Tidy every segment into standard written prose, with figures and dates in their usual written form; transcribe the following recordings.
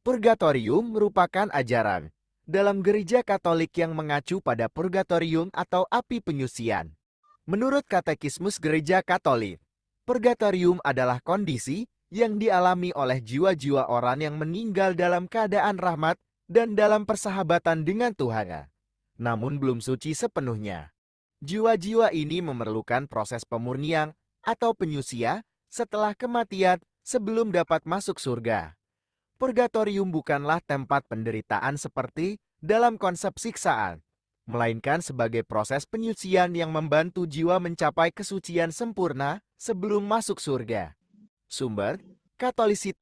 Purgatorium merupakan ajaran dalam gereja Katolik yang mengacu pada purgatorium atau api penyucian. Menurut Katekismus Gereja Katolik, purgatorium adalah kondisi yang dialami oleh jiwa-jiwa orang yang meninggal dalam keadaan rahmat dan dalam persahabatan dengan Tuhan, namun belum suci sepenuhnya. Jiwa-jiwa ini memerlukan proses pemurnian atau penyucian setelah kematian sebelum dapat masuk surga. Purgatorium bukanlah tempat penderitaan seperti dalam konsep siksaan, melainkan sebagai proses penyucian yang membantu jiwa mencapai kesucian sempurna sebelum masuk surga. Sumber, Katolisit.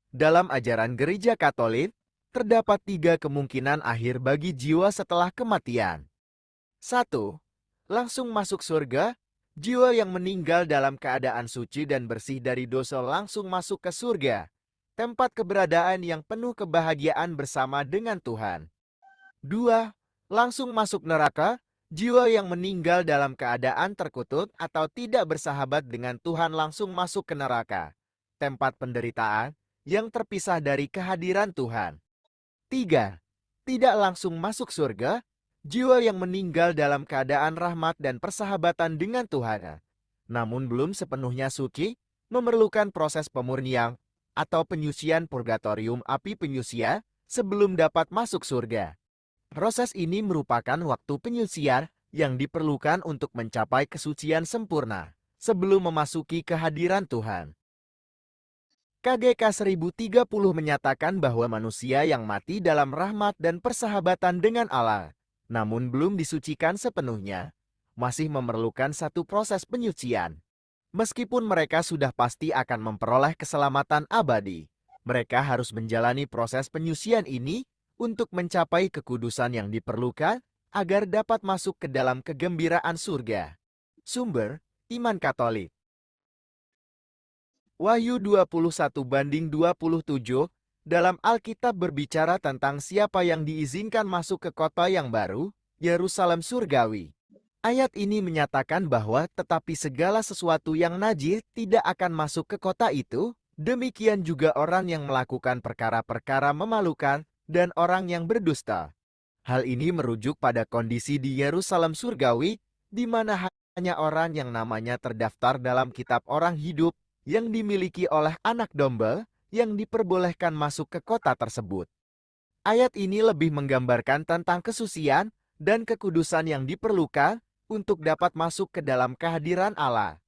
Dalam ajaran gereja Katolik, terdapat 3 kemungkinan akhir bagi jiwa setelah kematian. 1. Langsung masuk surga. Jiwa yang meninggal dalam keadaan suci dan bersih dari dosa langsung masuk ke surga, tempat keberadaan yang penuh kebahagiaan bersama dengan Tuhan. 2. Langsung masuk neraka. Jiwa yang meninggal dalam keadaan terkutuk atau tidak bersahabat dengan Tuhan langsung masuk ke neraka, tempat penderitaan yang terpisah dari kehadiran Tuhan. 3. Tidak langsung masuk surga. Jiwa yang meninggal dalam keadaan rahmat dan persahabatan dengan Tuhan, namun belum sepenuhnya suci, memerlukan proses pemurnian atau penyucian purgatorium api penyucia sebelum dapat masuk surga. Proses ini merupakan waktu penyucian yang diperlukan untuk mencapai kesucian sempurna sebelum memasuki kehadiran Tuhan. KGK 1030 menyatakan bahwa manusia yang mati dalam rahmat dan persahabatan dengan Allah, namun belum disucikan sepenuhnya, masih memerlukan satu proses penyucian. Meskipun mereka sudah pasti akan memperoleh keselamatan abadi, mereka harus menjalani proses penyucian ini untuk mencapai kekudusan yang diperlukan agar dapat masuk ke dalam kegembiraan surga. Sumber, Iman Katolik. Wahyu 21:27 dalam Alkitab berbicara tentang siapa yang diizinkan masuk ke kota yang baru, Yerusalem surgawi. Ayat ini menyatakan bahwa tetapi segala sesuatu yang najis tidak akan masuk ke kota itu, demikian juga orang yang melakukan perkara-perkara memalukan dan orang yang berdusta. Hal ini merujuk pada kondisi di Yerusalem surgawi, di mana hanya orang yang namanya terdaftar dalam kitab orang hidup yang dimiliki oleh Anak Domba yang diperbolehkan masuk ke kota tersebut. Ayat ini lebih menggambarkan tentang kesucian dan kekudusan yang diperlukan untuk dapat masuk ke dalam kehadiran Allah.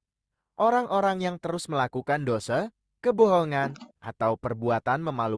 Orang-orang yang terus melakukan dosa, kebohongan, atau perbuatan memalukan